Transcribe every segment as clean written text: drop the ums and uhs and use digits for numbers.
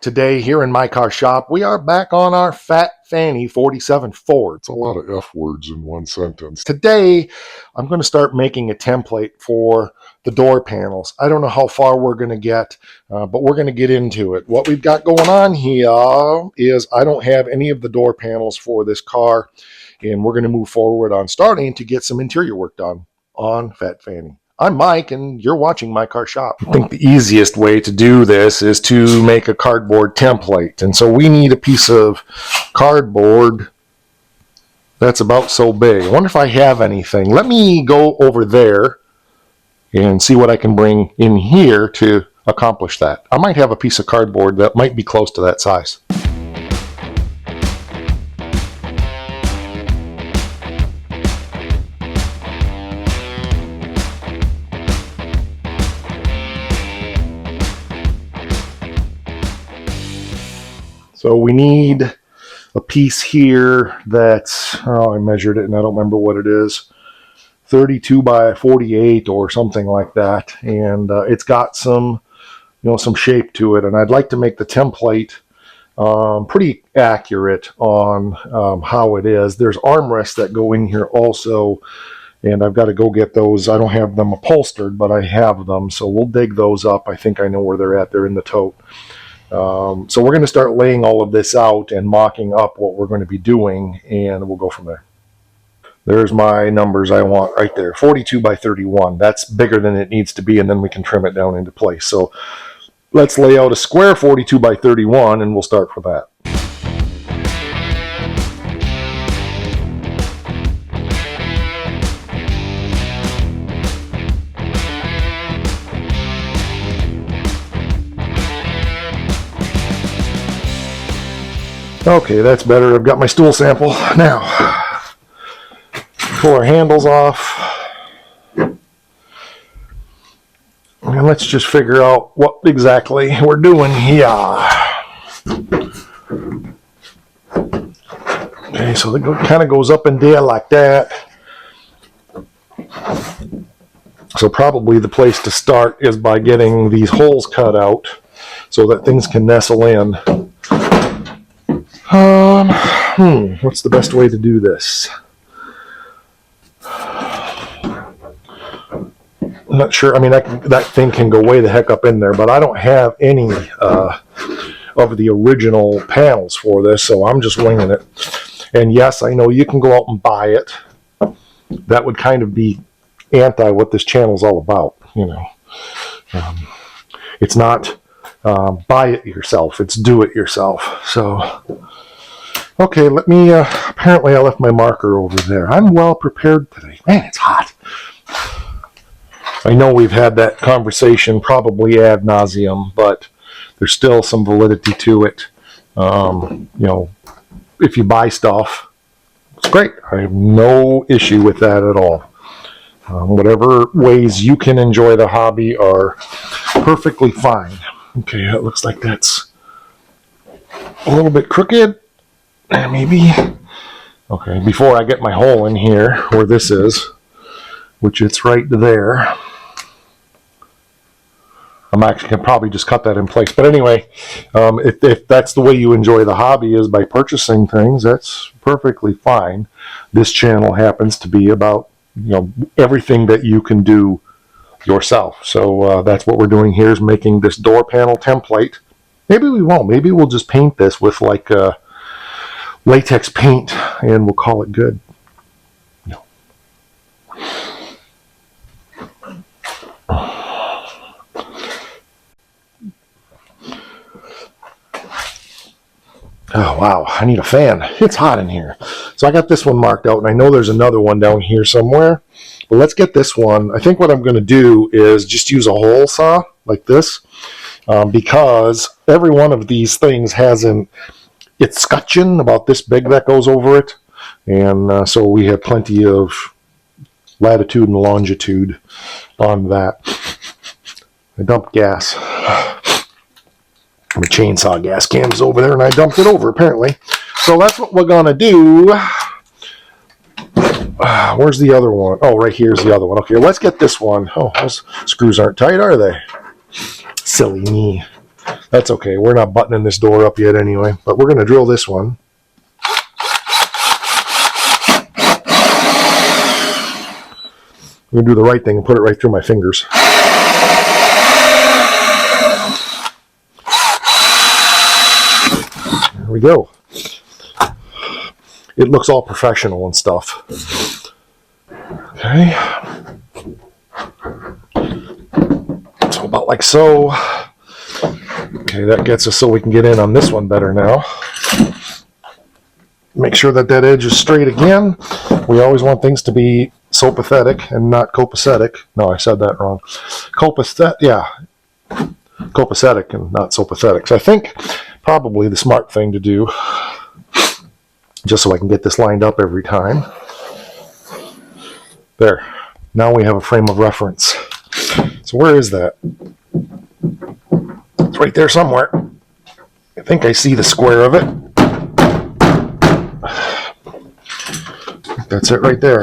Today, here in my car shop, we are back on our Fat Fanny 47 Ford. It's a lot of F words in one sentence. Today, I'm going to start making a template for the door panels. I don't know how far we're going to get, but we're going to get into it. What we've got going on here is I don't have any of the door panels for this car, and we're going to move forward on starting to get some interior work done on Fat Fanny. I'm Mike, and you're watching My Car Shop. I think the easiest way to do this is to make a cardboard template. And so we need a piece of cardboard that's about so big. I wonder if I have anything. Let me go over there and see what I can bring in here to accomplish that. I might have a piece of cardboard that might be close to that size. So we need a piece here that's, I measured it and I don't remember what it is, 32 by 48 or something like that. And it's got some, some shape to it. And I'd like to make the template pretty accurate on how it is. There's armrests that go in here also, and I've got to go get those. I don't have them upholstered, but I have them. So we'll dig those up. I think I know where they're at. They're in the tote. So we're going to start laying all of this out and mocking up what we're going to be doing, and we'll go from there. There's my numbers I want right there, 42 by 31. That's bigger than it needs to be, and then we can trim it down into place. So let's lay out a square 42 by 31, and we'll start for that. Okay, that's better. I've got my stool sample. Now, pull our handles off. And let's just figure out what exactly we're doing here. Okay, so it kind of goes up and down like that. So probably the place to start is by getting these holes cut out so that things can nestle in. What's the best way to do this? I'm not sure. I mean, that thing can go way the heck up in there, but I don't have any of the original panels for this, so I'm just winging it. And yes, I know you can go out and buy it. That would kind of be anti what this channel is all about, It's not buy it yourself, it's do it yourself. So okay, let me, apparently I left my marker over there. I'm well prepared today. Man, it's hot. I know we've had that conversation probably ad nauseum, but there's still some validity to it. If you buy stuff, it's great. I have no issue with that at all. Whatever ways you can enjoy the hobby are perfectly fine. Okay, it looks like that's a little bit crooked. Maybe. Okay, before I get my hole in here, where this is, which it's right there, I'm actually going to probably just cut that in place. But anyway, if that's the way you enjoy the hobby is by purchasing things, that's perfectly fine. This channel happens to be about, everything that you can do yourself. So that's what we're doing here is making this door panel template. Maybe we won't. Maybe we'll just paint this with like latex paint and we'll call it good. No. Oh wow, I need a fan. It's hot in here. So I got this one marked out, and I know there's another one down here somewhere. But let's get this one. I think what I'm going to do is just use a hole saw like this, because every one of these things has it's scutcheon about this big that goes over it, and so we have plenty of latitude and longitude on that. I dumped gas. My chainsaw gas can is over there, and I dumped it over apparently. So that's what we're gonna do. Where's the other one? Oh, right here's the other one. Okay, let's get this one. Oh, those screws aren't tight, are they? Silly me. That's okay. We're not buttoning this door up yet anyway, but we're going to drill this one. I'm going to do the right thing and put it right through my fingers. There we go. It looks all professional and stuff. Okay. So about like so. Okay, that gets us so we can get in on this one better now. Make sure that that edge is straight again. We always want things to be sopathetic and not copacetic. No, I said that wrong. Copacetic and not sopathetic. So I think probably the smart thing to do, just so I can get this lined up every time. There. Now we have a frame of reference. So where is that? It's right there somewhere. I think I see the square of it. That's it right there.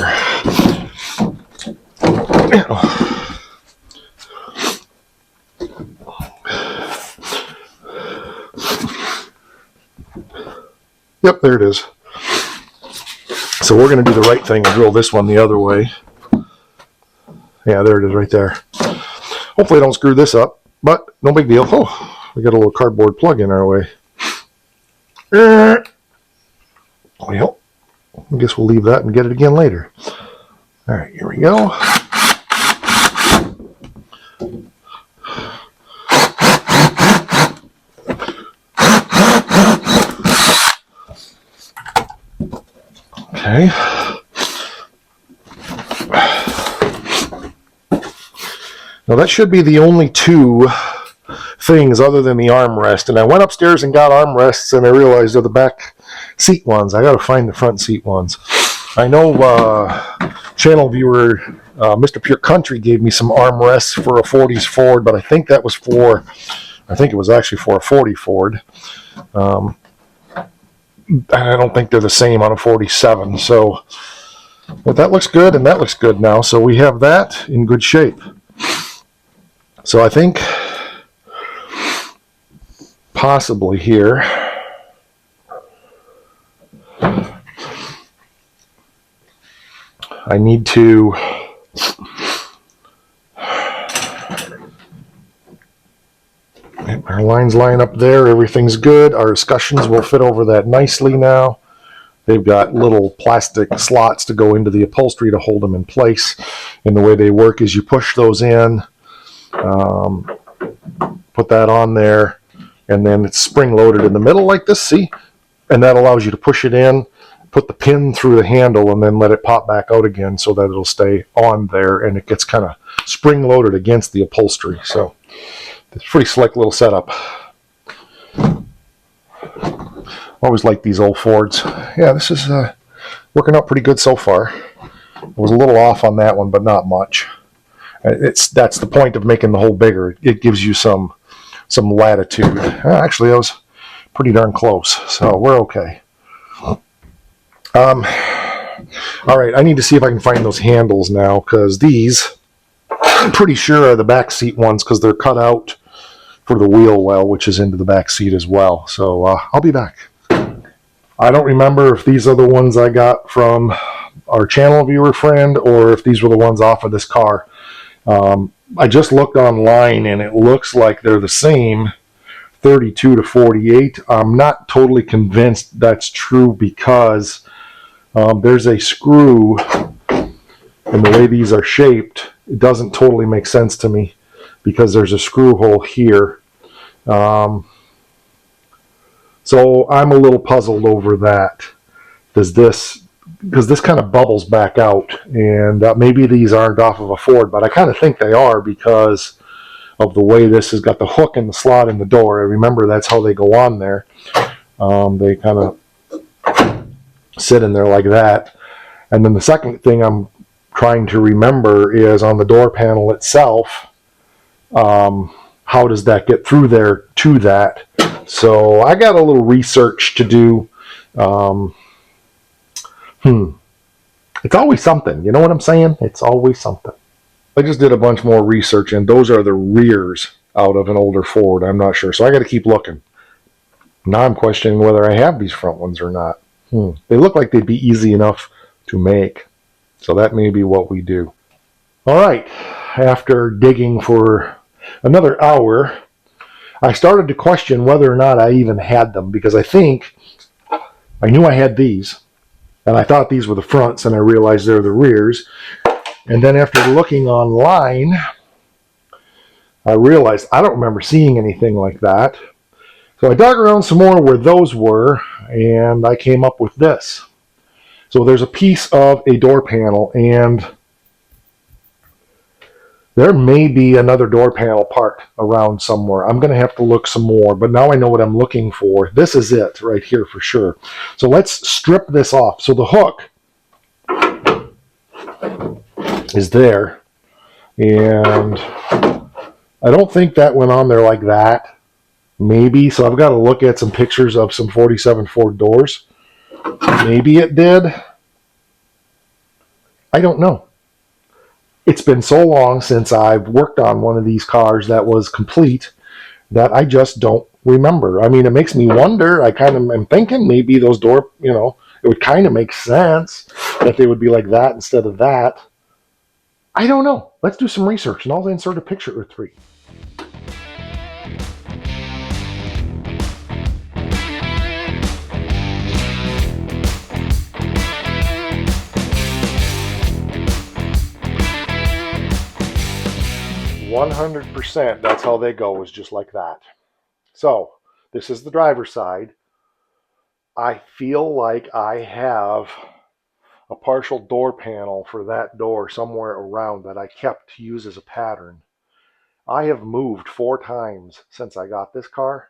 Yep, there it is. So we're going to do the right thing and drill this one the other way. Yeah, there it is right there. Hopefully I don't screw this up, but no big deal. Oh, we got a little cardboard plug in our way. Well, I guess we'll leave that and get it again later. All right, here we go. Okay. Now that should be the only two things other than the armrest. And I went upstairs and got armrests and I realized they're the back seat ones. I got to find the front seat ones. I know channel viewer Mr. Pure Country gave me some armrests for a 40s Ford, but I think that was for, I think it was actually for a 40 Ford. I don't think they're the same on a 47. So, but that looks good and that looks good now. So we have that in good shape. So I think possibly here I need to our lines line up there. Everything's good. Our escutcheons will fit over that nicely now. They've got little plastic slots to go into the upholstery to hold them in place. And the way they work is you push those in, put that on there, and then it's spring loaded in the middle like this, see? And that allows you to push it in, put the pin through the handle, and then let it pop back out again so that it'll stay on there, and it gets kind of spring loaded against the upholstery. So it's a pretty slick little setup. Always like these old Fords. Yeah, this is working out pretty good so far. I was a little off on that one, but not much. That's the point of making the hole bigger. It gives you some latitude. Actually, I was pretty darn close, so we're okay. All right, I need to see if I can find those handles now, because these, I'm pretty sure are the back seat ones, because they're cut out for the wheel well, which is into the back seat as well. So I'll be back. I don't remember if these are the ones I got from our channel viewer friend or if these were the ones off of this car. I just looked online and it looks like they're the same, 32 to 48. I'm not totally convinced that's true because there's a screw, and the way these are shaped, it doesn't totally make sense to me because there's a screw hole here. So I'm a little puzzled over that. Because this kind of bubbles back out, and maybe these aren't off of a Ford, but I kind of think they are because of the way this has got the hook and the slot in the door. I remember that's how they go on there. They kind of sit in there like that. And then the second thing I'm trying to remember is on the door panel itself, how does that get through there to that? So I got a little research to do. It's always something. You know what I'm saying? It's always something. I just did a bunch more research, and those are the rears out of an older Ford. I'm not sure. So I got to keep looking. Now I'm questioning whether I have these front ones or not. They look like they'd be easy enough to make. So that may be what we do. All right. After digging for another hour, I started to question whether or not I even had them, because I think I knew I had these, and I thought these were the fronts, and I realized they're the rears. And then after looking online, I realized I don't remember seeing anything like that. So I dug around some more where those were, and I came up with this. So there's a piece of a door panel, and there may be another door panel part around somewhere. I'm going to have to look some more, but now I know what I'm looking for. This is it right here for sure. So let's strip this off. So the hook is there, and I don't think that went on there like that. Maybe. So I've got to look at some pictures of some 47 Ford doors. Maybe it did. I don't know. It's been so long since I've worked on one of these cars that was complete that I just don't remember. I mean, it makes me wonder. I kind of am thinking maybe those door, it would kind of make sense that they would be like that instead of that. I don't know. Let's do some research, and I'll insert a picture or three. %, that's how they go, is just like that. So this is the driver's side. I feel like I have a partial door panel for that door somewhere around that I kept to use as a pattern. I have moved 4 times since I got this car.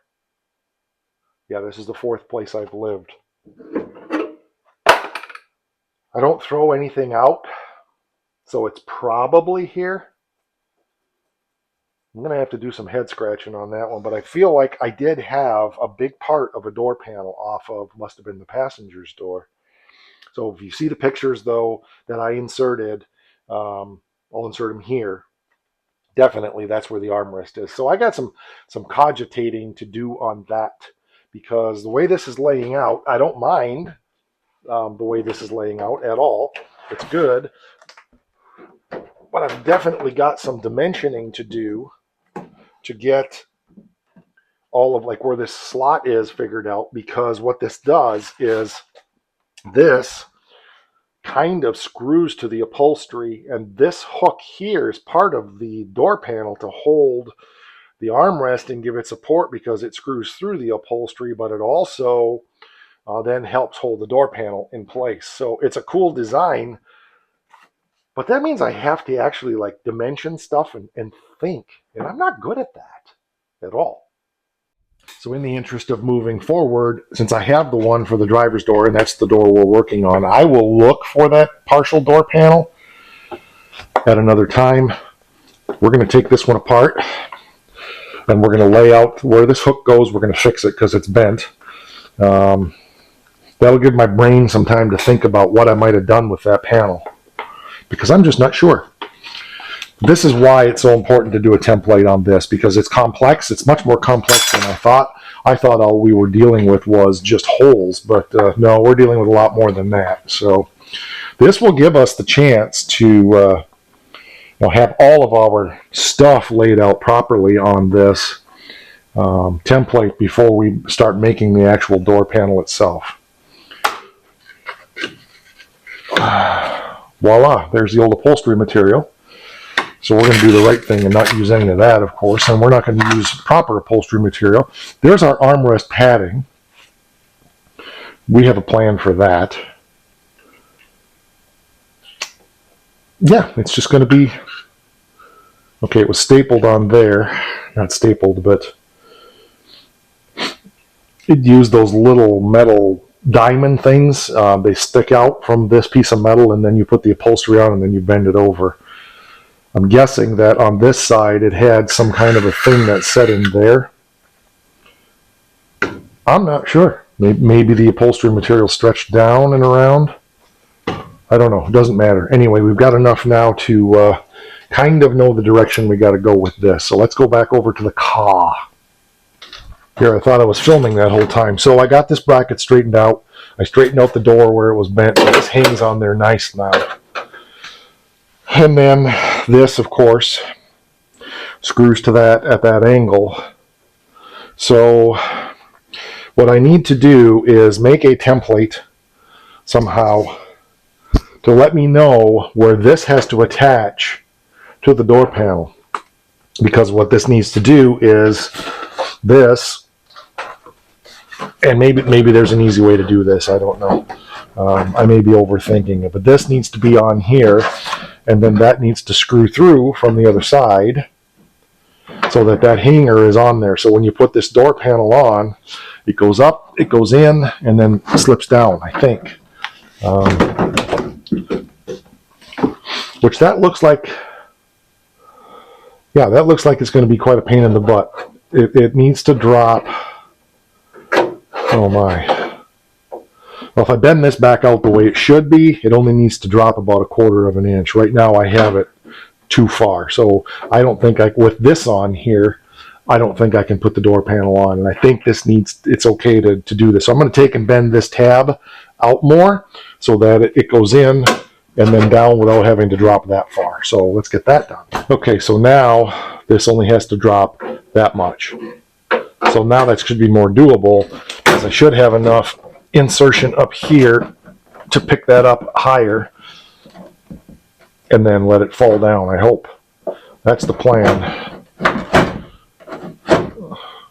Yeah, this is the 4th place I've lived. I don't throw anything out, so it's probably here. I'm going to have to do some head scratching on that one, but I feel like I did have a big part of a door panel off of, must have been the passenger's door. So if you see the pictures, though, that I inserted, I'll insert them here. Definitely, that's where the armrest is. So I got some cogitating to do on that, because the way this is laying out, I don't mind the way this is laying out at all. It's good. But I've definitely got some dimensioning to do to get all of like where this slot is figured out, because what this does is this kind of screws to the upholstery, and this hook here is part of the door panel to hold the armrest and give it support, because it screws through the upholstery, but it also then helps hold the door panel in place. So it's a cool design, but that means I have to actually like dimension stuff and think, and I'm not good at that at all. So in the interest of moving forward, since I have the one for the driver's door, and that's the door we're working on, I will look for that partial door panel at another time. We're going to take this one apart, and we're going to lay out where this hook goes. We're going to fix it because it's bent. That'll give my brain some time to think about what I might have done with that panel, because I'm just not sure. This is why it's so important to do a template on this, because it's complex. It's much more complex than I thought. I thought all we were dealing with was just holes, but no, we're dealing with a lot more than that. So this will give us the chance to have all of our stuff laid out properly on this template before we start making the actual door panel itself. Voila, there's the old upholstery material. So we're going to do the right thing and not use any of that, of course, and we're not going to use proper upholstery material. There's our armrest padding. We have a plan for that. Yeah, it's just going to be, okay, it was stapled on there. Not stapled, but it used those little metal diamond things. They stick out from this piece of metal, and then you put the upholstery on, and then you bend it over. I'm guessing that on this side it had some kind of a thing that set in there. I'm not sure. Maybe the upholstery material stretched down and around. I don't know. It doesn't matter. Anyway, we've got enough now to kind of know the direction we got to go with this. So let's go back over to the car. Here, I thought I was filming that whole time. So I got this bracket straightened out. I straightened out the door where it was bent. This hangs on there nice now. And then this, of course, screws to that at that angle. So what I need to do is make a template somehow to let me know where this has to attach to the door panel. Because what this needs to do is this, and maybe there's an easy way to do this, I don't know. I may be overthinking it, but this needs to be on here, and then that needs to screw through from the other side so that that hanger is on there. So when you put this door panel on, it goes up, it goes in, and then slips down, I think. Which that looks like, yeah, that looks like it's going to be quite a pain in the butt. It needs to drop. Oh my. Well, if I bend this back out the way it should be, it only needs to drop about 1/4 of an inch. Right now I have it too far. So I don't think with this on here, I don't think I can put the door panel on. And I think it's okay to do this. So I'm going to take and bend this tab out more so that it goes in and then down without having to drop that far. So let's get that done. Okay, so now this only has to drop that much. So now that should be more doable, because I should have enough insertion up here to pick that up higher and then let it fall down, I hope. That's the plan.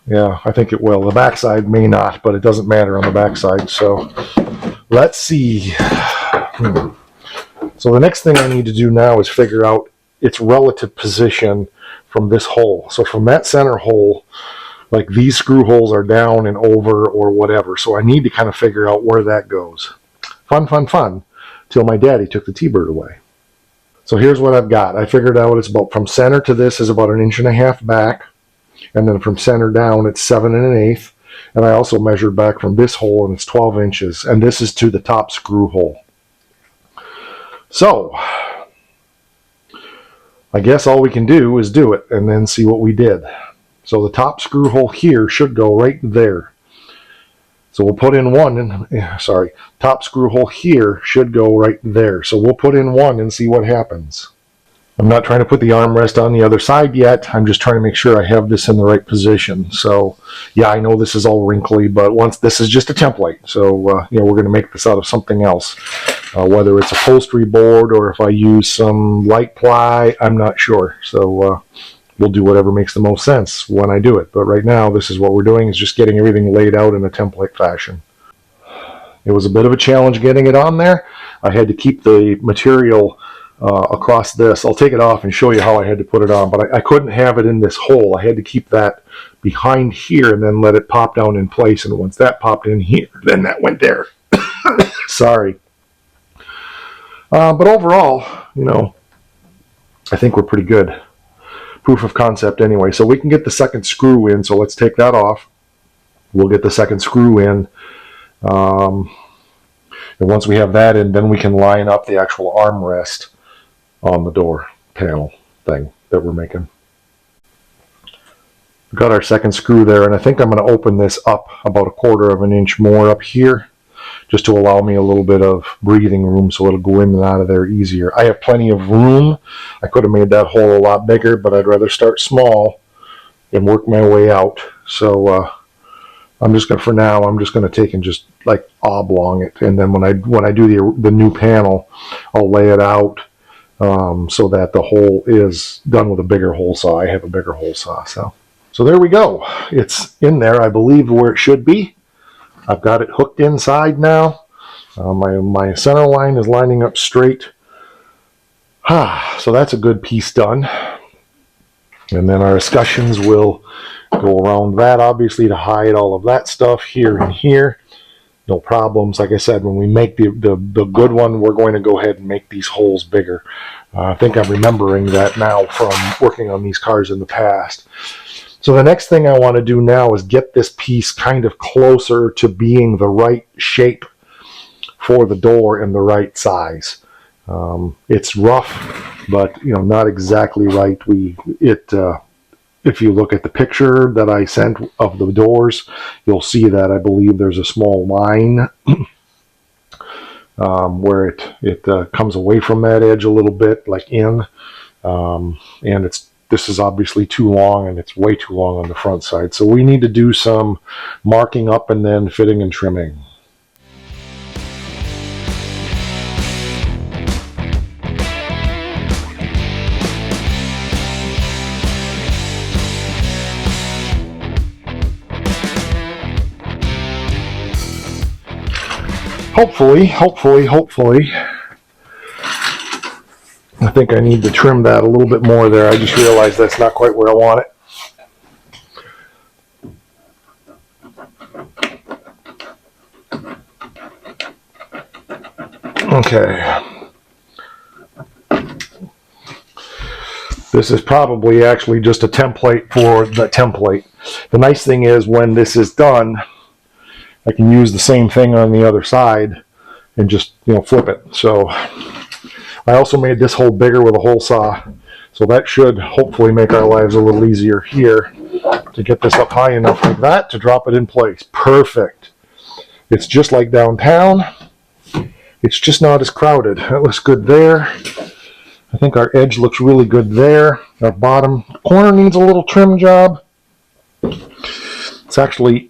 Yeah, I think it will. The backside may not, but it doesn't matter on the backside. So let's see. So the next thing I need to do now is figure out its relative position from this hole. So from that center hole, like these screw holes are down and over or whatever. So I need to kind of figure out where that goes. Fun, fun, fun, till my daddy took the T-bird away. So here's what I've got. I figured out it's about, from center to this is about 1.5 inches back. And then from center down, it's 7 1/8. And I also measured back from this hole, and it's 12 inches. And this is to the top screw hole. So I guess all we can do is do it and then see what we did. So the top screw hole here should go right there. So we'll put in one, top screw hole here should go right there. So we'll put in one and see what happens. I'm not trying to put the armrest on the other side yet. I'm just trying to make sure I have this in the right position. So yeah, I know this is all wrinkly, but once this is just a template. So we're going to make this out of something else. Whether it's upholstery board or if I use some light ply, I'm not sure. So we'll do whatever makes the most sense when I do it. But right now, this is what we're doing, is just getting everything laid out in a template fashion. It was a bit of a challenge getting it on there. I had to keep the material across this. I'll take it off and show you how I had to put it on, but I couldn't have it in this hole. I had to keep that behind here and then let it pop down in place. And once that popped in here, then that went there. Sorry. But overall, I think we're pretty good. Proof of concept anyway. So we can get the second screw in. So let's take that off. We'll get the second screw in. And once we have that in, then we can line up the actual armrest on the door panel thing that we're making. We've got our second screw there, and I think I'm going to open this up about 1/4 of an inch more up here, just to allow me a little bit of breathing room so it'll go in and out of there easier. I have plenty of room. I could have made that hole a lot bigger, but I'd rather start small and work my way out. So I'm just going to, for now, I'm just going to take and just like oblong it. And then when I do the new panel, I'll lay it out so that the hole is done with a bigger hole saw. I have a bigger hole saw. So there we go. It's in there, I believe, where it should be. I've got it hooked inside now. My center line is lining up straight. So that's a good piece done. And then our escutcheons will go around that, obviously, to hide all of that stuff here and here. No problems. Like I said, when we make the good one, we're going to go ahead and make these holes bigger. I think I'm remembering that now from working on these cars in the past. So the next thing I want to do now is get this piece kind of closer to being the right shape for the door and the right size. It's rough, but not exactly right. If you look at the picture that I sent of the doors, you'll see that I believe there's a small line where it comes away from that edge a little bit, like in, and this is obviously too long, and it's way too long on the front side. So we need to do some marking up and then fitting and trimming. Hopefully, I think I need to trim that a little bit more there. I just realized that's not quite where I want it. Okay. This is probably actually just a template for the template. The nice thing is when this is done, I can use the same thing on the other side and just flip it. So I also made this hole bigger with a hole saw, so that should hopefully make our lives a little easier here to get this up high enough like that to drop it in place. Perfect. It's just like downtown. It's just not as crowded. That looks good there. I think our edge looks really good there. Our bottom corner needs a little trim job. It's actually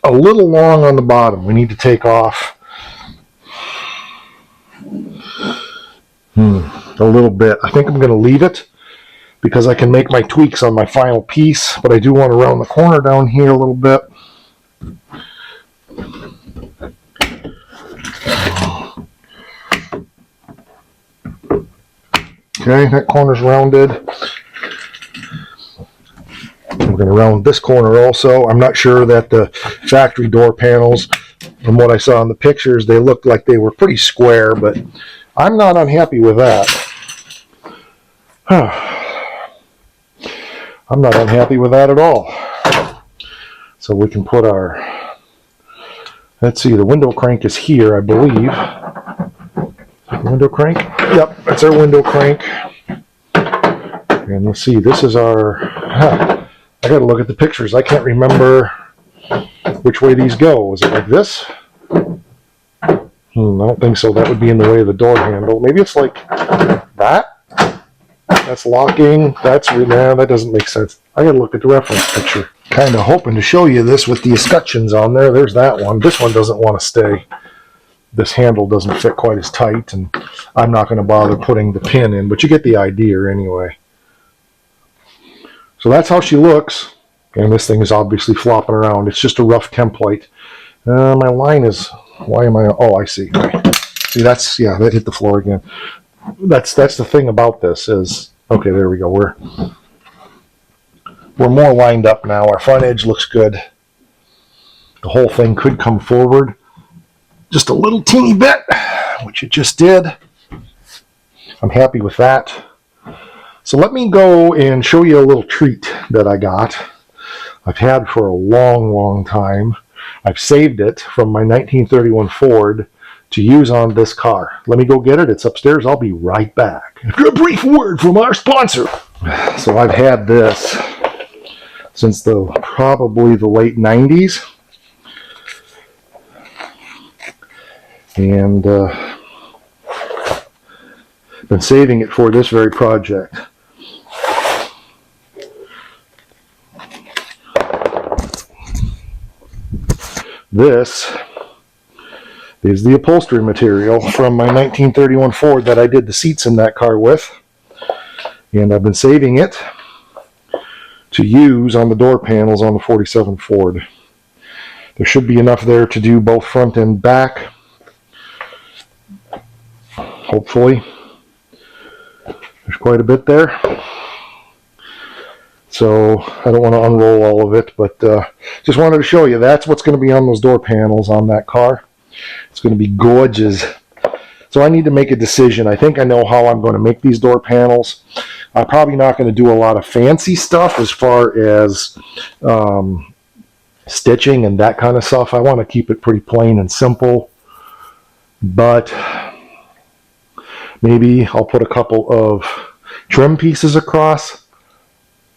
a little long on the bottom. We need to take off a little bit. I think I'm going to leave it because I can make my tweaks on my final piece, but I do want to round the corner down here a little bit. Okay, that corner's rounded. We're going to round this corner also. I'm not sure that the factory door panels, from what I saw in the pictures, they looked like they were pretty square, but I'm not unhappy with that. I'm not unhappy with that at all. So we can put our, let's see, the window crank is here, I believe. Window crank? Yep, that's our window crank. And let's see, this is our, I gotta look at the pictures. I can't remember which way these go. Is it like this? I don't think so. That would be in the way of the door handle. Maybe it's like that? That's locking. That's, nah, that doesn't make sense. I gotta look at the reference picture. Kind of hoping to show you this with the escutcheons on there. There's that one. This one doesn't want to stay. This handle doesn't fit quite as tight, and I'm not going to bother putting the pin in, but you get the idea anyway. So that's how she looks, and this thing is obviously flopping around. It's just a rough template. My line is, why am I, oh, I see. See, that's, yeah, that hit the floor again. That's the thing about this is, okay, there we go. We're more lined up now. Our front edge looks good. The whole thing could come forward just a little teeny bit, which it just did. I'm happy with that. So let me go and show you a little treat that I got. I've had for a long time. I've saved it from my 1931 Ford to use on this car. Let me go get it. It's upstairs. I'll be right back. A brief word from our sponsor. So I've had this since probably the late 90s. And been saving it for this very project. This is the upholstery material from my 1931 Ford that I did the seats in that car with. And I've been saving it to use on the door panels on the 47 Ford. There should be enough there to do both front and back. Hopefully. There's quite a bit there. So I don't want to unroll all of it, but just wanted to show you that's what's going to be on those door panels on that car. It's going to be gorgeous. So I need to make a decision. I think I know how I'm going to make these door panels. I'm probably not going to do a lot of fancy stuff as far as stitching and that kind of stuff. I want to keep it pretty plain and simple. But Maybe I'll put a couple of trim pieces across.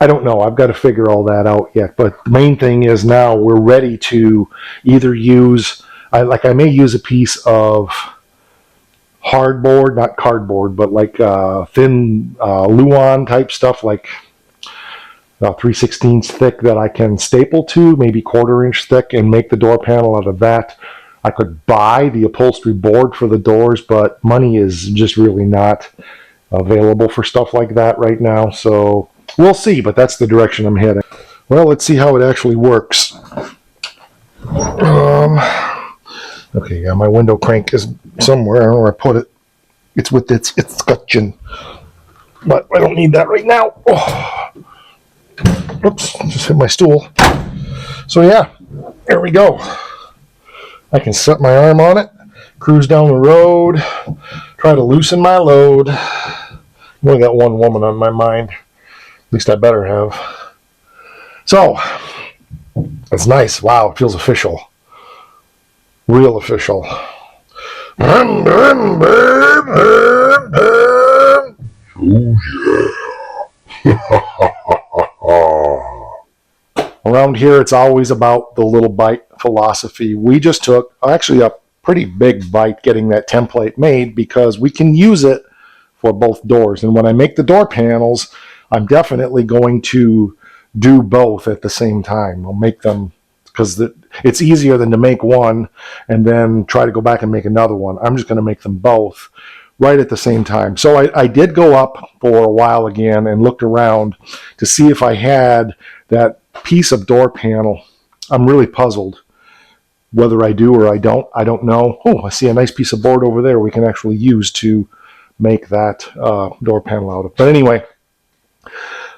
I don't know. I've got to figure all that out yet. But the main thing is now we're ready to either use, I may use a piece of hardboard, not cardboard, but like thin Luan type stuff, like 3/16 thick that I can staple to, maybe 1/4 inch thick, and make the door panel out of that. I could buy the upholstery board for the doors, but money is just really not available for stuff like that right now. So we'll see, but that's the direction I'm heading. Well, let's see how it actually works. Okay, yeah, my window crank is somewhere. I don't know where I put it. It's with its scutcheon, but I don't need that right now. Oh. Oops, just hit my stool. So yeah, there we go. I can set my arm on it, cruise down the road, try to loosen my load. I've only got one woman on my mind. At least I better have. So, it's nice. Wow, it feels official. Real official. Around here, it's always about the little bite philosophy. We just took actually a pretty big bite getting that template made because we can use it for both doors. And when I make the door panels, I'm definitely going to do both at the same time. I'll make them because it's easier than to make one and then try to go back and make another one. I'm just going to make them both right at the same time. So I did go up for a while again and looked around to see if I had that piece of door panel. I'm really puzzled whether I do or I don't. I don't know. Oh, I see a nice piece of board over there we can actually use to make that door panel out of. But anyway,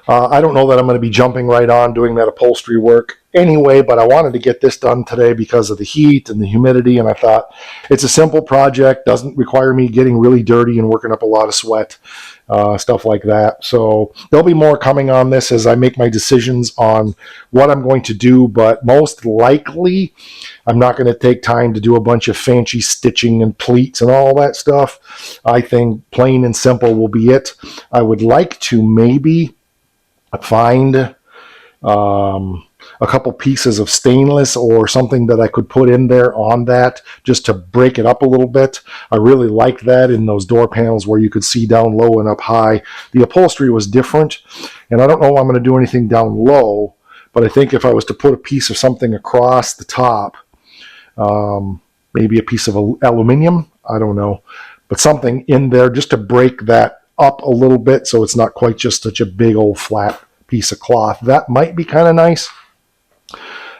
I don't know that I'm going to be jumping right on doing that upholstery work anyway, but I wanted to get this done today because of the heat and the humidity, and I thought it's a simple project, doesn't require me getting really dirty and working up a lot of sweat, stuff like that. So there'll be more coming on this as I make my decisions on what I'm going to do, but most likely I'm not going to take time to do a bunch of fancy stitching and pleats and all that stuff. I think plain and simple will be it. I would like to maybe find a couple pieces of stainless or something that I could put in there on that just to break it up a little bit. I really like that in those door panels where you could see down low and up high. The upholstery was different, and I don't know if I'm going to do anything down low, but I think if I was to put a piece of something across the top, maybe a piece of aluminum, I don't know, but something in there just to break that up a little bit so it's not quite just such a big old flat piece of cloth. That might be kind of nice.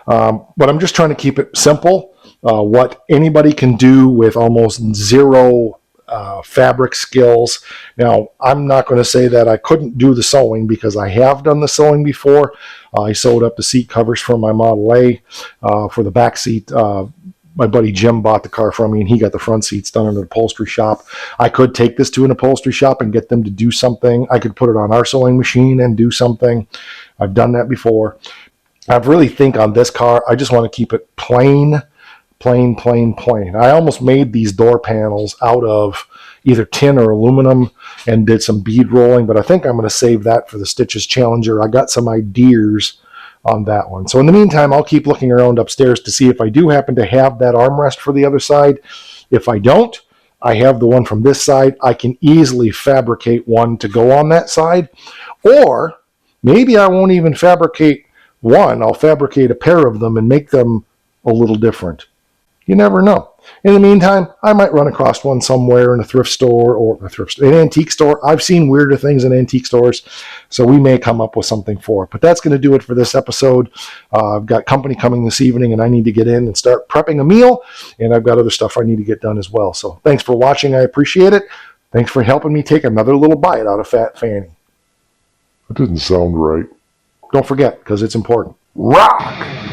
But I'm just trying to keep it simple. What anybody can do with almost zero fabric skills. Now, I'm not going to say that I couldn't do the sewing because I have done the sewing before. I sewed up the seat covers for my Model A for the back seat. My buddy Jim bought the car from me, and he got the front seats done in an upholstery shop. I could take this to an upholstery shop and get them to do something. I could put it on our sewing machine and do something. I've done that before. I really think on this car, I just want to keep it plain, plain, plain, plain. I almost made these door panels out of either tin or aluminum and did some bead rolling, but I think I'm going to save that for the Stitches Challenger. I got some ideas on that one. So in the meantime, I'll keep looking around upstairs to see if I do happen to have that armrest for the other side. If I don't, I have the one from this side. I can easily fabricate one to go on that side. Or maybe I won't even fabricate one. I'll fabricate a pair of them and make them a little different. You never know. In the meantime, I might run across one somewhere in a thrift store or an antique store. I've seen weirder things in antique stores, so we may come up with something for it. But that's going to do it for this episode. I've got company coming this evening, and I need to get in and start prepping a meal, and I've got other stuff I need to get done as well. So thanks for watching. I appreciate it. Thanks for helping me take another little bite out of Fat Fanny. That didn't sound right. Don't forget, because it's important. Rock!